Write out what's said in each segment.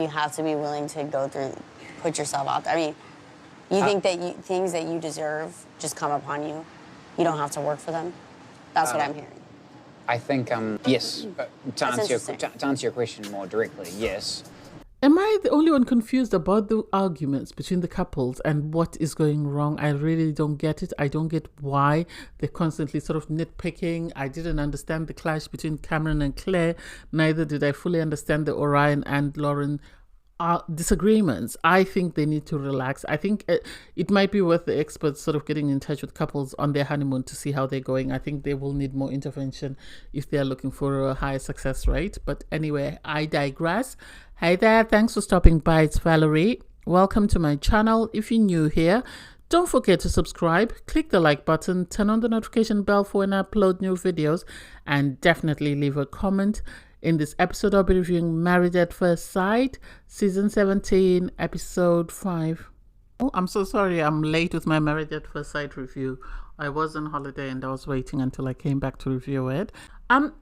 You have to be willing to go through, put yourself out there. I mean, you think that things that you deserve just come upon you. You don't have to work for them. That's what I'm hearing. I think, yes, to answer your question more directly, yes. Am I the only one confused about the arguments between the couples and what is going wrong? I really don't get it. I don't get why they're constantly sort of nitpicking. I didn't understand the clash between Cameron and Claire. Neither did I fully understand the Orion and Lauren disagreements. I think they need to relax. I think it might be worth the experts sort of getting in touch with couples on their honeymoon to see how they're going. I think they will need more intervention if they're looking for a higher success rate. But anyway, I digress. Hey there, thanks for stopping by. It's Valerie. Welcome to my channel. If you're new here, don't forget to subscribe, click the like button, turn on the notification bell for when I upload new videos, and definitely leave a comment. In this episode, I'll be reviewing Married at First Sight, Season 17, Episode 5. Oh, I'm so sorry I'm late with my Married at First Sight review. I was on holiday and I was waiting until I came back to review it.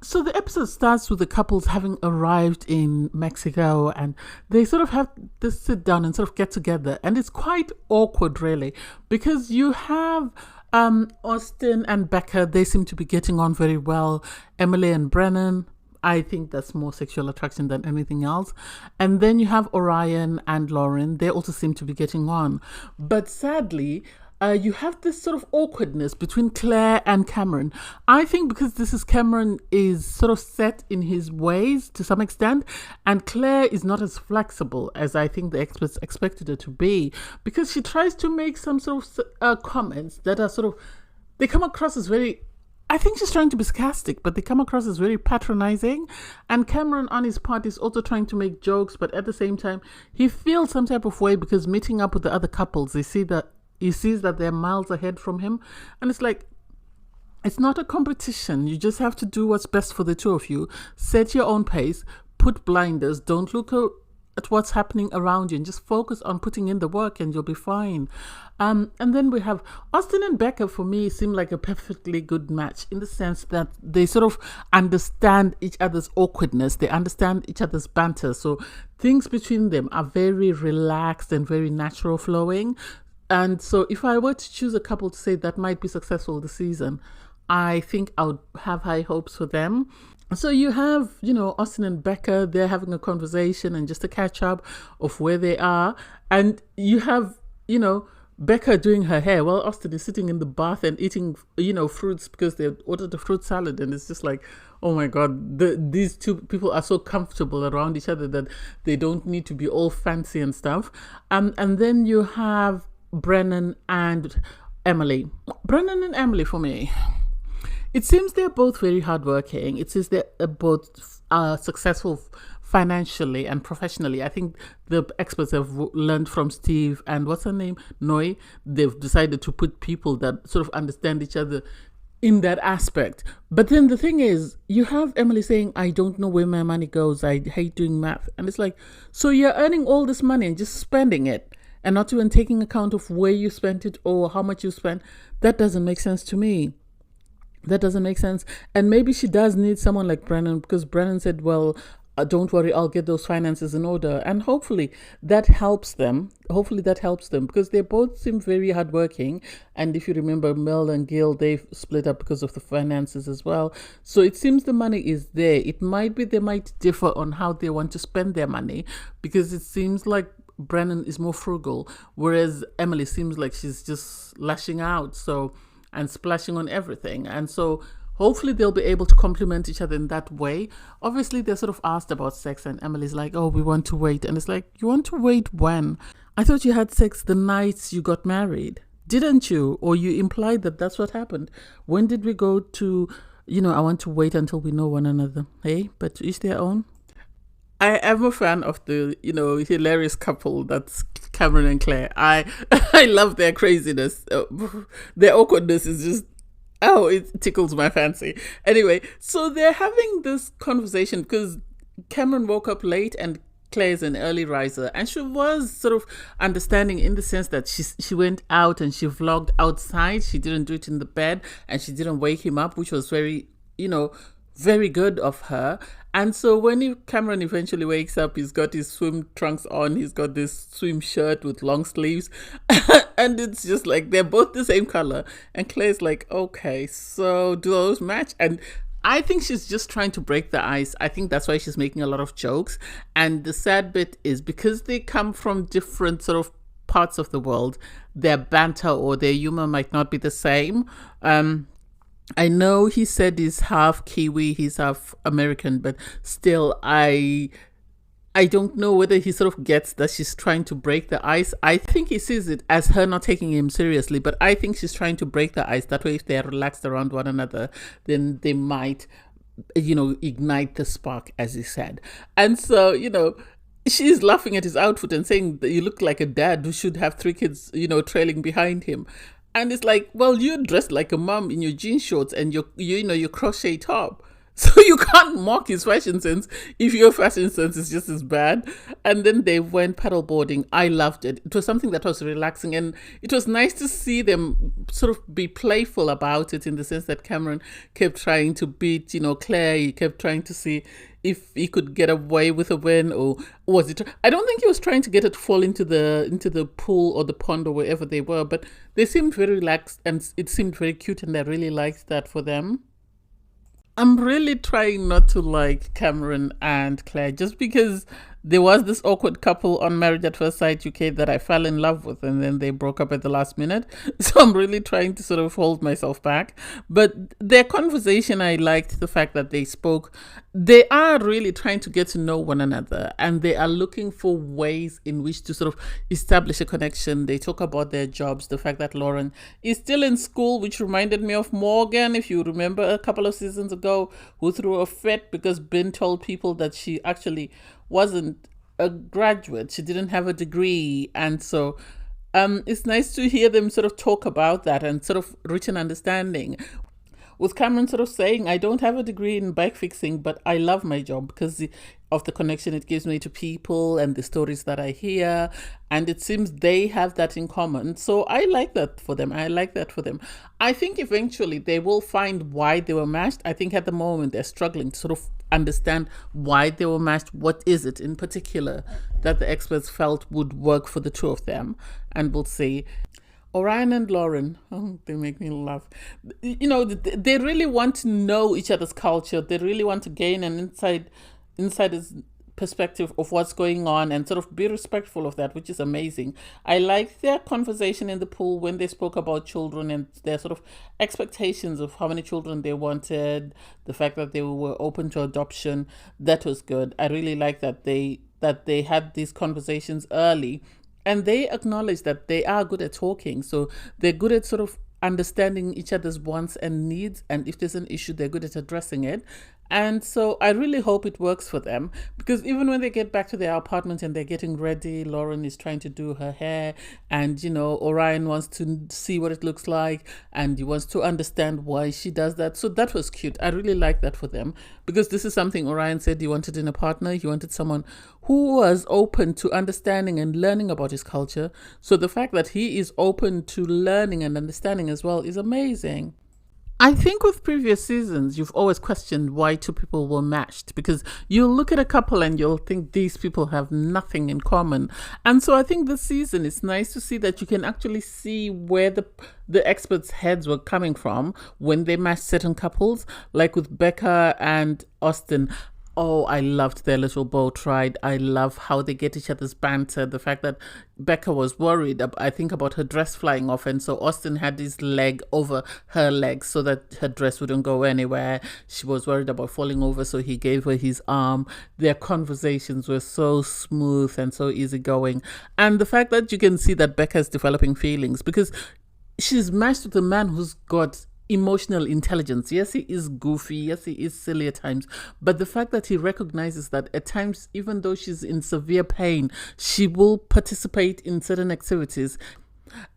So the episode starts with the couples having arrived in Mexico, and they sort of have to sit down and sort of get together. And it's quite awkward, really, because you have Austin and Becca. They seem to be getting on very well. Emily and Brennan, I think that's more sexual attraction than anything else. And then you have Orion and Lauren. They also seem to be getting on. But sadly, you have this sort of awkwardness between Claire and Cameron. I think because this is Cameron is sort of set in his ways to some extent, and Claire is not as flexible as I think the experts expected her to be, because she tries to make some sort of comments that are sort of, they come across as very, I think she's trying to be sarcastic, but they come across as very patronizing. And Cameron, on his part, is also trying to make jokes, but at the same time, he feels some type of way because meeting up with the other couples, he sees that they're miles ahead from him. And it's like, it's not a competition. You just have to do what's best for the two of you. Set your own pace, put blinders, don't look at what's happening around you, and just focus on putting in the work and you'll be fine. And then we have Austin and Becca. For me, seem like a perfectly good match in the sense that they sort of understand each other's awkwardness. They understand each other's banter. So things between them are very relaxed and very natural flowing. And so if I were to choose a couple to say that might be successful this season, I think I would have high hopes for them. So you have, Austin and Becca, they're having a conversation and just a catch up of where they are. And you have, Becca doing her hair while Austin is sitting in the bath and eating, fruits because they ordered a fruit salad. And it's just like, oh my God, these two people are so comfortable around each other that they don't need to be all fancy and stuff. And then you have Brennan and Emily. Brennan and Emily, for me, it seems they're both very hardworking. It seems they're both successful financially and professionally. I think the experts have learned from Steve and what's her name? Noi. They've decided to put people that sort of understand each other in that aspect. But then the thing is, you have Emily saying, I don't know where my money goes. I hate doing math. And it's like, so you're earning all this money and just spending it and not even taking account of where you spent it or how much you spent. That doesn't make sense to me. That doesn't make sense. And maybe she does need someone like Brennan, because Brennan said, well, don't worry, I'll get those finances in order. And hopefully that helps them. Because they both seem very hardworking. And if you remember, Mel and Gil, they've split up because of the finances as well. So it seems the money is there. It might be they might differ on how they want to spend their money, because it seems like Brennan is more frugal, whereas Emily seems like she's just lashing out and splashing on everything. And so hopefully they'll be able to complement each other in that way. Obviously, they're sort of asked about sex, and Emily's like, oh, we want to wait. And it's like, you want to wait when? I thought you had sex the night you got married, didn't you? Or you implied that that's what happened. When did we go to, I want to wait until we know one another? Hey, but to each their own. I am a fan of the, hilarious couple that's Cameron and Claire. I love their craziness. Their awkwardness is just, it tickles my fancy. Anyway, so they're having this conversation because Cameron woke up late and Claire's an early riser, and she was sort of understanding in the sense that she went out and she vlogged outside. She didn't do it in the bed, and she didn't wake him up, which was very, very good of her. And so when Cameron eventually wakes up, he's got his swim trunks on, he's got this swim shirt with long sleeves, and it's just like they're both the same color. And Claire's like, okay, so do those match? And I think she's just trying to break the ice. I think that's why she's making a lot of jokes. And the sad bit is because they come from different sort of parts of the world, their banter or their humor might not be the same. I know he said he's half Kiwi, he's half American, but still, I don't know whether he sort of gets that she's trying to break the ice. I think he sees it as her not taking him seriously, but I think she's trying to break the ice. That way, if they're relaxed around one another, then they might, ignite the spark, as he said. And so, she's laughing at his outfit and saying that you look like a dad who should have 3 kids, trailing behind him. And it's like, well, you're dressed like a mom in your jean shorts and your crochet top. So you can't mock his fashion sense if your fashion sense is just as bad. And then they went paddleboarding. I loved it. It was something that was relaxing. And it was nice to see them sort of be playful about it, in the sense that Cameron kept trying to beat, Claire. He kept trying to see if he could get away with a win, or was it? I don't think he was trying to get it to fall into the pool or the pond or wherever they were, but they seemed very relaxed and it seemed very cute, and I really liked that for them. I'm really trying not to like Cameron and Claire, just because there was this awkward couple on Married at First Sight UK that I fell in love with, and then they broke up at the last minute. So I'm really trying to sort of hold myself back. But their conversation, I liked the fact that they spoke. They are really trying to get to know one another, and they are looking for ways in which to sort of establish a connection. They talk about their jobs, the fact that Lauren is still in school, which reminded me of Morgan, if you remember a couple of seasons ago, who threw a fit because Ben told people that she actually wasn't a graduate. She didn't have a degree. And so it's nice to hear them sort of talk about that and sort of reach an understanding. With Cameron sort of saying, I don't have a degree in bike fixing, but I love my job because of the connection it gives me to people and the stories that I hear. And it seems they have that in common. So I like that for them. I think eventually they will find why they were matched. I think at the moment they're struggling to sort of understand why they were matched. What is it in particular that the experts felt would work for the two of them? And we'll see. Orion and Lauren, they make me laugh. They really want to know each other's culture. They really want to gain an insider's perspective of what's going on and sort of be respectful of that, which is amazing. I liked their conversation in the pool when they spoke about children and their sort of expectations of how many children they wanted, the fact that they were open to adoption. That was good. I really like that they had these conversations early. And they acknowledge that they are good at talking. So they're good at sort of understanding each other's wants and needs. And if there's an issue, they're good at addressing it. And so I really hope it works for them, because even when they get back to their apartment and they're getting ready, Lauren is trying to do her hair, and Orion wants to see what it looks like, and he wants to understand why she does that. So that was cute. I really like that for them, because this is something Orion said he wanted in a partner. He wanted someone who was open to understanding and learning about his culture. So the fact that he is open to learning and understanding as well is amazing. I think with previous seasons, you've always questioned why two people were matched, because you'll look at a couple and you'll think these people have nothing in common. And so I think this season, it's nice to see that you can actually see where the experts' heads were coming from when they matched certain couples, like with Becca and Austin. Oh, I loved their little boat ride. I love how they get each other's banter. The fact that Becca was worried, I think, about her dress flying off. And so Austin had his leg over her leg so that her dress wouldn't go anywhere. She was worried about falling over, so he gave her his arm. Their conversations were so smooth and so easygoing. And the fact that you can see that Becca is developing feelings, because she's matched with a man who's got emotional intelligence. Yes, he is goofy. Yes, he is silly at times. But the fact that he recognizes that at times, even though she's in severe pain, she will participate in certain activities.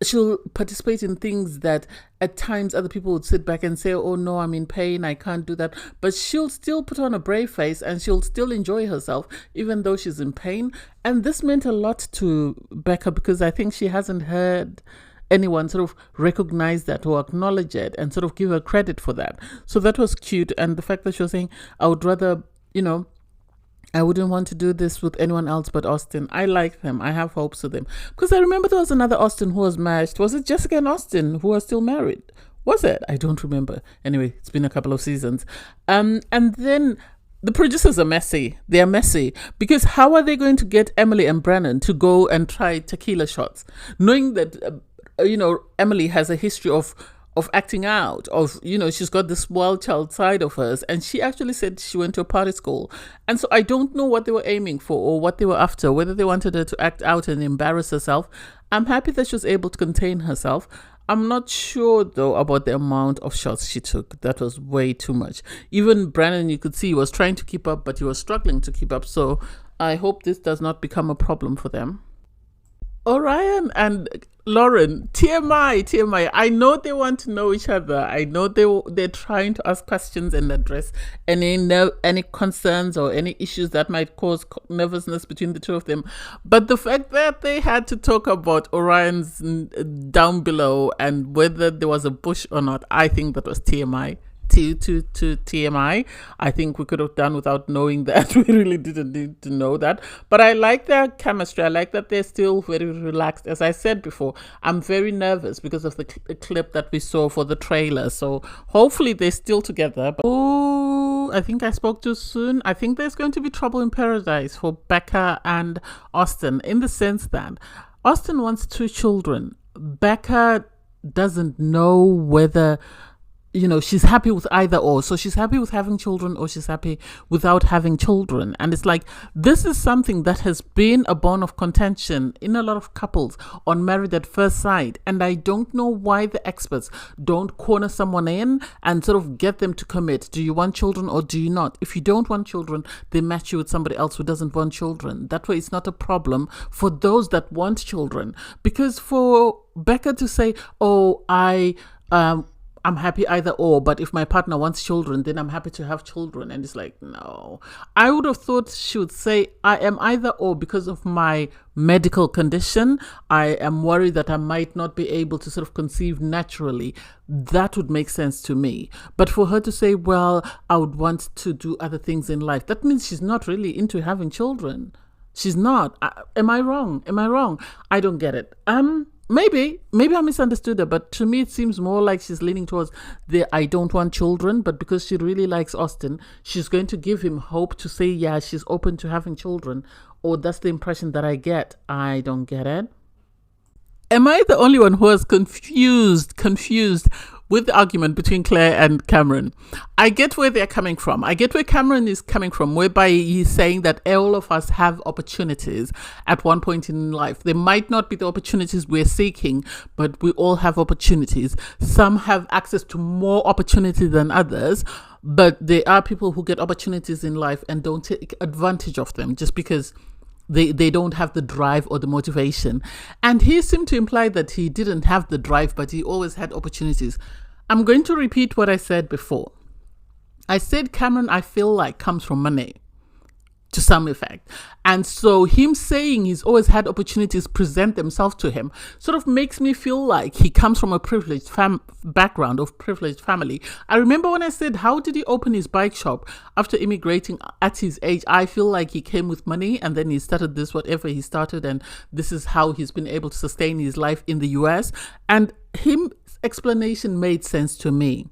She'll participate in things that at times other people would sit back and say, oh no, I'm in pain, I can't do that. But she'll still put on a brave face and she'll still enjoy herself, even though she's in pain. And this meant a lot to Becca, because I think she hasn't had anyone sort of recognize that or acknowledge it and sort of give her credit for that. So that was cute. And the fact that she was saying, I would rather, I wouldn't want to do this with anyone else but Austin. I like them. I have hopes for them. Because I remember there was another Austin who was matched. Was it Jessica and Austin who are still married? Was it? I don't remember. Anyway, it's been a couple of seasons. And then the producers are messy. They are messy. Because how are they going to get Emily and Brennan to go and try tequila shots? Knowing that, Emily has a history of acting out, she's got this wild child side of hers, and she actually said she went to a party school. And so I don't know what they were aiming for or what they were after, whether they wanted her to act out and embarrass herself. I'm happy that she was able to contain herself. I'm not sure, though, about the amount of shots she took. That was way too much. Even Brandon, you could see, he was trying to keep up, but he was struggling to keep up. So I hope this does not become a problem for them. Orion and Lauren, TMI. I know they want to know each other. I know they're trying to ask questions and address any concerns or any issues that might cause nervousness between the two of them. But the fact that they had to talk about Orion's down below and whether there was a bush or not, I think that was TMI. To TMI. I think we could have done without knowing that. We really didn't need to know that. But I like their chemistry. I like that they're still very relaxed. As I said before, I'm very nervous because of the clip that we saw for the trailer. So hopefully they're still together. But I think I spoke too soon. I think there's going to be trouble in paradise for Becca and Austin, in the sense that Austin wants 2 children. Becca doesn't know whether she's happy with either or. So she's happy with having children or she's happy without having children. And it's like, this is something that has been a bone of contention in a lot of couples on Married at First Sight. And I don't know why the experts don't corner someone in and sort of get them to commit. Do you want children or do you not? If you don't want children, they match you with somebody else who doesn't want children. That way it's not a problem for those that want children. Because for Becca to say, I'm happy either or, but if my partner wants children, then I'm happy to have children. And it's like, no. I would have thought she would say, I am either or because of my medical condition. I am worried that I might not be able to sort of conceive naturally. That would make sense to me. But for her to say, well, I would want to do other things in life, that means she's not really into having children. She's not. Am I wrong? I don't get it. Maybe I misunderstood her, but to me it seems more like she's leaning towards the I don't want children, but because she really likes Austin, she's going to give him hope to say, yeah, she's open to having children. Or that's the impression that I get. I don't get it. Am I the only one who was confused with the argument between Claire and Cameron? I get where they're coming from. I get where Cameron is coming from, whereby he's saying that all of us have opportunities at one point in life. They might not be the opportunities we're seeking, but we all have opportunities. Some have access to more opportunity than others, but there are people who get opportunities in life and don't take advantage of them just because they don't have the drive or the motivation. And he seemed to imply that he didn't have the drive, but he always had opportunities. I'm going to repeat what I said before. I said Cameron, I feel like, comes from money to some effect. And so him saying he's always had opportunities present themselves to him sort of makes me feel like he comes from a privileged background of privileged family. I remember when I said, how did he open his bike shop after immigrating at his age? I feel like he came with money and then he started this, whatever he started, and this is how he's been able to sustain his life in the US. And his explanation made sense to me.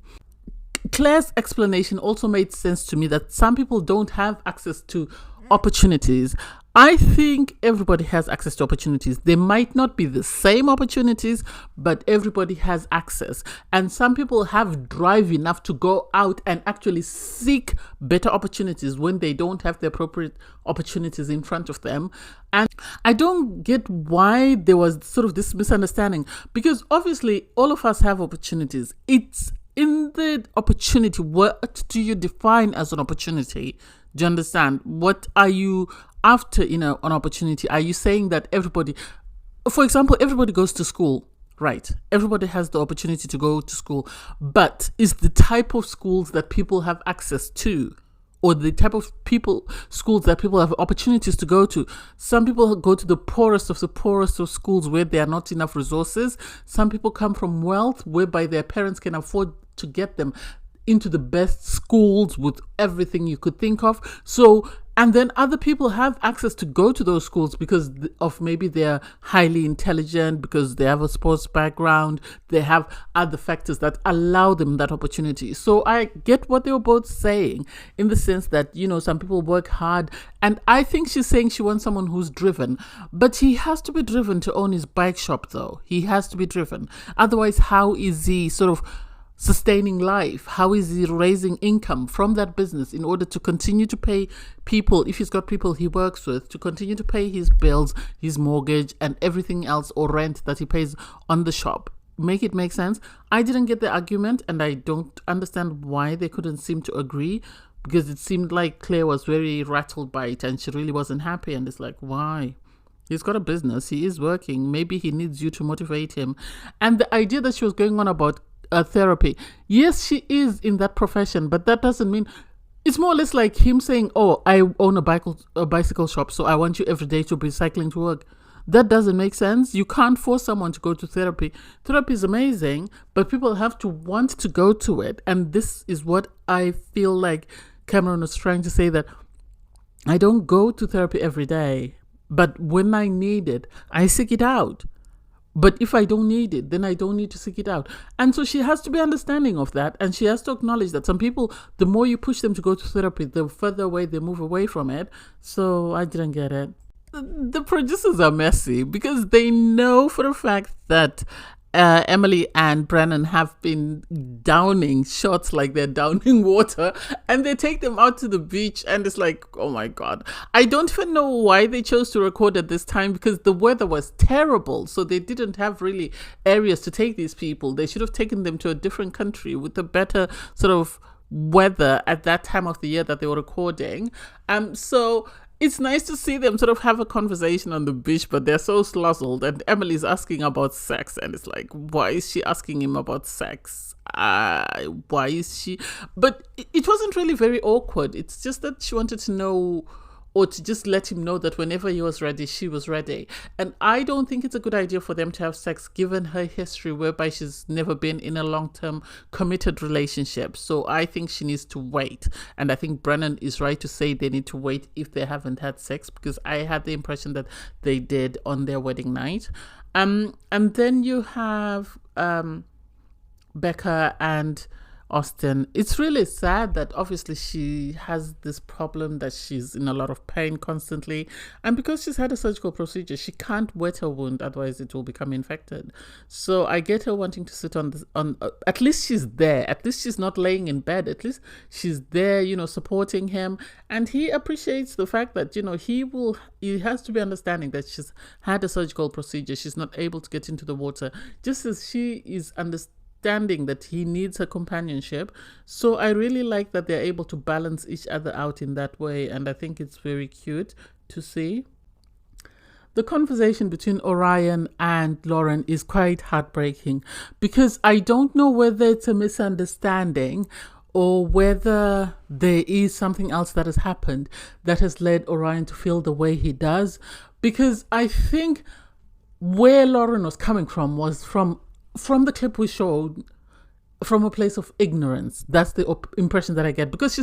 Claire's explanation also made sense to me, that some people don't have access to opportunities. I think everybody has access to opportunities. They might not be the same opportunities, but everybody has access. And some people have drive enough to go out and actually seek better opportunities when they don't have the appropriate opportunities in front of them. And I don't get why there was sort of this misunderstanding, because obviously all of us have opportunities. It's in the opportunity, what do you define as an opportunity? Do you understand? What are you after in an opportunity? Are you saying that everybody, for example, everybody goes to school, right? Everybody has the opportunity to go to school, but is the type of schools that people have access to or the type of schools that people have opportunities to go to. Some people go to the poorest of schools where there are not enough resources. Some people come from wealth whereby their parents can afford to get them into the best schools with everything you could think of. So, and then other people have access to go to those schools because of maybe they're highly intelligent, because they have a sports background, they have other factors that allow them that opportunity. So I get what they were both saying in the sense that, some people work hard. And I think she's saying she wants someone who's driven, but he has to be driven to own his bike shop though. He has to be driven. Otherwise, how is he sort of sustaining life? How is he raising income from that business in order to continue to pay people, if he's got people he works with, to continue to pay his bills, his mortgage, and everything else, or rent that he pays on the shop? Make it make sense. I didn't get the argument, and I don't understand why they couldn't seem to agree, because it seemed like Claire was very rattled by it and she really wasn't happy. And it's like, why? He's got a business, he is working, maybe he needs you to motivate him. And the idea that she was going on about therapy. Yes, she is in that profession, but that doesn't mean, it's more or less like him saying, oh, I own a bicycle shop, so I want you every day to be cycling to work. That doesn't make sense. You can't force someone to go to therapy. Therapy is amazing, but people have to want to go to it. And this is what I feel like Cameron was trying to say, that I don't go to therapy every day, but when I need it, I seek it out. But if I don't need it, then I don't need to seek it out. And so she has to be understanding of that. And she has to acknowledge that some people, the more you push them to go to therapy, the further away they move away from it. So I didn't get it. The producers are messy because they know for a fact that Emily and Brennan have been downing shots like they're downing water, and they take them out to the beach, and it's like, oh my God. I don't even know why they chose to record at this time, because the weather was terrible, so they didn't have really areas to take these people. They should have taken them to a different country with a better sort of weather at that time of the year that they were recording. So it's nice to see them sort of have a conversation on the beach, but they're so sluzzled. And Emily's asking about sex, and it's like, why is she asking him about sex? Why is she? But it wasn't really very awkward. It's just that she wanted to know, or to just let him know that whenever he was ready, she was ready. And I don't think it's a good idea for them to have sex, given her history whereby she's never been in a long-term committed relationship. So I think she needs to wait. And I think Brennan is right to say they need to wait if they haven't had sex, because I had the impression that they did on their wedding night. And then you have Becca and Austin. It's really sad that obviously she has this problem that she's in a lot of pain constantly, and because she's had a surgical procedure, she can't wet her wound, otherwise it will become infected. So I get her wanting to sit on this, at least she's there, at least she's not laying in bed, at least she's there, supporting him. And he appreciates the fact that he has to be understanding that she's had a surgical procedure, she's not able to get into the water, just as she is understanding that he needs her companionship. So I really like that they're able to balance each other out in that way, and I think it's very cute to see. The conversation between Orion and Lauren is quite heartbreaking, because I don't know whether it's a misunderstanding or whether there is something else that has happened that has led Orion to feel the way he does, because I think where Lauren was coming from was from the clip we showed, from a place of ignorance. That's the impression that I get, because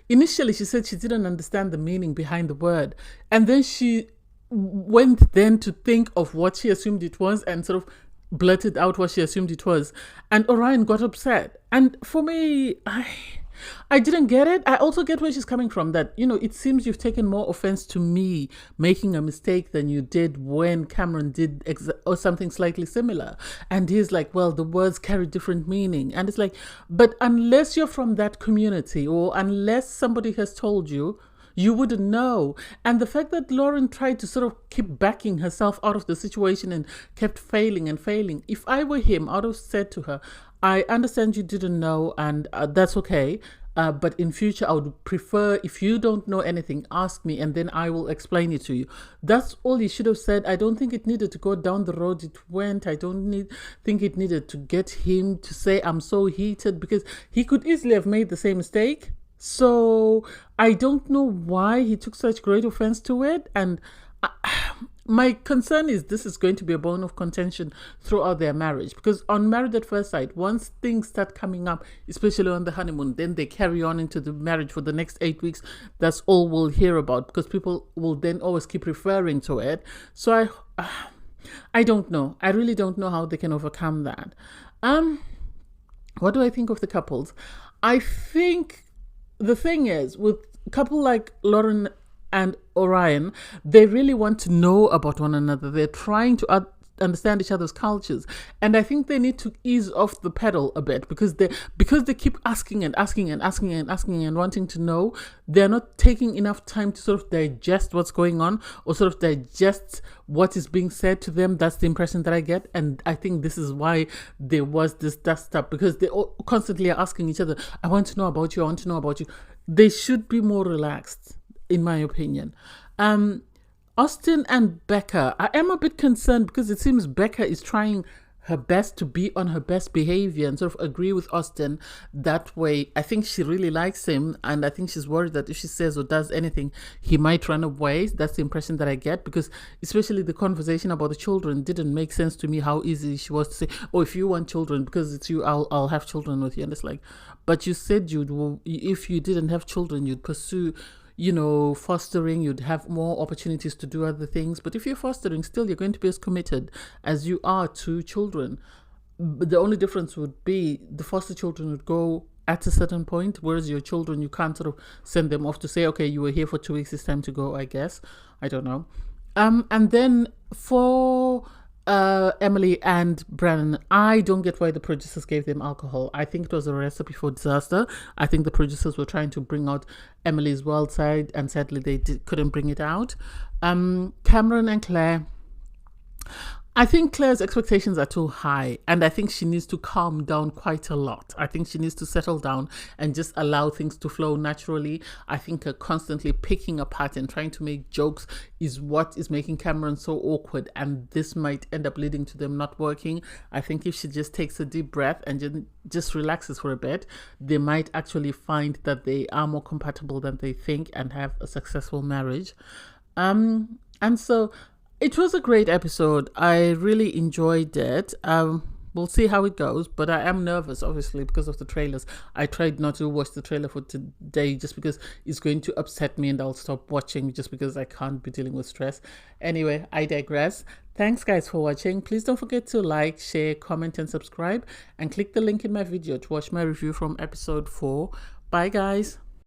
initially she said she didn't understand the meaning behind the word, and then she went then to think of what she assumed it was and sort of blurted out what she assumed it was, and Orion got upset. And for me, I didn't get it. I also get where she's coming from, that, it seems you've taken more offense to me making a mistake than you did when Cameron did or something slightly similar. And he's like, well, the words carry different meaning. And it's like, but unless you're from that community, or unless somebody has told you, you wouldn't know. And the fact that Lauren tried to sort of keep backing herself out of the situation and kept failing and failing. If I were him, I would have said to her, I understand you didn't know, and that's okay. But in future, I would prefer, if you don't know anything, ask me, and then I will explain it to you. That's all he should have said. I don't think it needed to go down the road it went. I don't think it needed to get him to say, I'm so heated, because he could easily have made the same mistake, So I don't know why he took such great offense to it. And my concern is this is going to be a bone of contention throughout their marriage, because on Married at First Sight, once things start coming up, especially on the honeymoon, then they carry on into the marriage for the next 8 weeks. That's all we'll hear about, because people will then always keep referring to it. So I don't know. I really don't know how they can overcome that. What do I think of the couples? I think the thing is, with a couple like Lauren and Orion, they really want to know about one another. They're trying to understand each other's cultures, and I think they need to ease off the pedal a bit, because they keep asking and asking and asking and asking and wanting to know. They're not taking enough time to sort of digest what's going on, or sort of digest what is being said to them. That's the impression that I get, and I think this is why there was this dust up, because they all constantly are asking each other, I want to know about you, I want to know about you. They should be more relaxed, in my opinion. Austin and Becca, I am a bit concerned, because it seems Becca is trying her best to be on her best behavior and sort of agree with Austin that way. I think she really likes him, and I think she's worried that if she says or does anything, he might run away. That's the impression that I get, because especially the conversation about the children didn't make sense to me, how easy she was to say, oh, if you want children, because it's you, I'll have children with you. And it's like, but you said if you didn't have children, you'd pursue fostering, you'd have more opportunities to do other things. But if you're fostering, still you're going to be as committed as you are to children. The only difference would be the foster children would go at a certain point, whereas your children, you can't sort of send them off to say, okay, you were here for 2 weeks, it's time to go, I guess. I don't know. And then for Emily and Brennan, I don't get why the producers gave them alcohol. I think it was a recipe for disaster. I think the producers were trying to bring out Emily's wild side, and sadly they couldn't bring it out. Cameron and Claire, I think Claire's expectations are too high, and I think she needs to calm down quite a lot. I think she needs to settle down and just allow things to flow naturally. I think her constantly picking apart and trying to make jokes is what is making Cameron so awkward, and this might end up leading to them not working. I think if she just takes a deep breath and just relaxes for a bit, they might actually find that they are more compatible than they think and have a successful marriage. And so it was a great episode. I really enjoyed it. We'll see how it goes, but I am nervous, obviously, because of the trailers. I tried not to watch the trailer for today just because it's going to upset me, and I'll stop watching just because I can't be dealing with stress. Anyway, I digress. Thanks, guys, for watching. Please don't forget to like, share, comment, and subscribe, and click the link in my video to watch my review from episode 4. Bye, guys.